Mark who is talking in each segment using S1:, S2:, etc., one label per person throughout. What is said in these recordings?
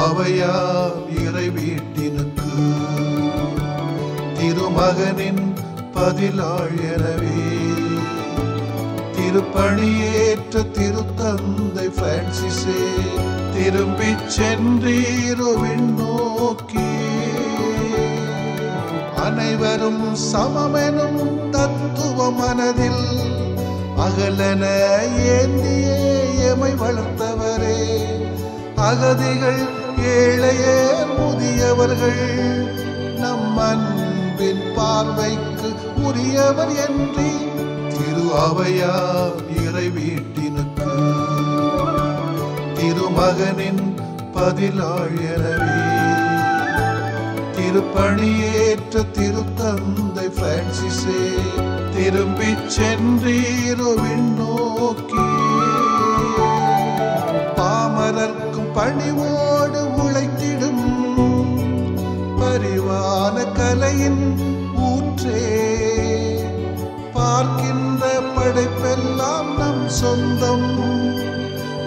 S1: அவையாம் இறை வீட்டினுக்கு திருமகனின் பதிலாள் எனவே திருப்பணியேற்ற திருத்தந்தை பிரான்சிஸே திரும்பிச் சென்றீரோ விண்ணோக்கி அனைவரும் சமமெனும் தத்துவ மனதில் அகலன ஏந்தியே எமை வளர்த்தவரே அகதிகள் ஏழையர் முதியவர்கள் நம் அன்பின் பார்வைக்கு உரியவர் என்று திரு அவையாம் இறை வீட்டினுக்கு திருமகனின் பதிலாள் எனவே திருப்பணியேற்ற திருத்தந்தை பிரான்சிஸே திரும்பிச் சென்றீரோ விண்ணோக்கி பாமரர்க்கும் பணிவோடு உழைத்திடும் பரிவான கலையின் ஊற்றே பார்க்கின்ற படைப்பெல்லாம் நம் சொந்தம்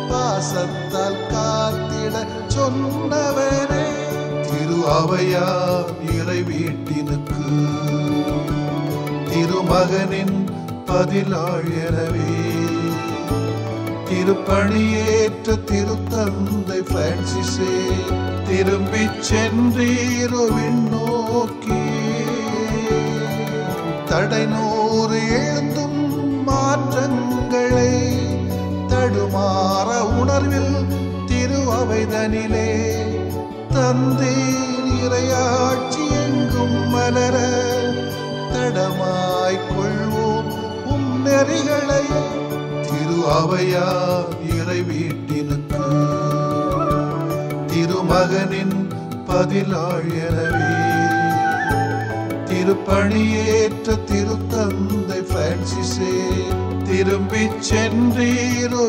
S1: பாசத்தால் காத்திட சொன்னவரே திரு அவையாம் இறை வீட்டினுக்கு திருமகனின் பதிலாள் எனவே திருப்பணியேற்ற திருத்தந்தை பிரான்சிஸே திரும்பிச் சென்றீரோ விண்ணோக்கி தடைநூறு எழுந்தும் மாற்றங்களை தடுமாற உணர்வில் திரு அவைதனிலே தந்தீர் இறையாட்சி எங்கும் மலர தடமாய் கொள்வோம் நெறிகளை திரு அவையாம் இறை வீட்டினுக்கு திருமகனின் பதிலாள் எனவே திருப்பணியேற்ற திருத்தந்தை பிரான்சிஸே திரும்பிச் சென்றீரோ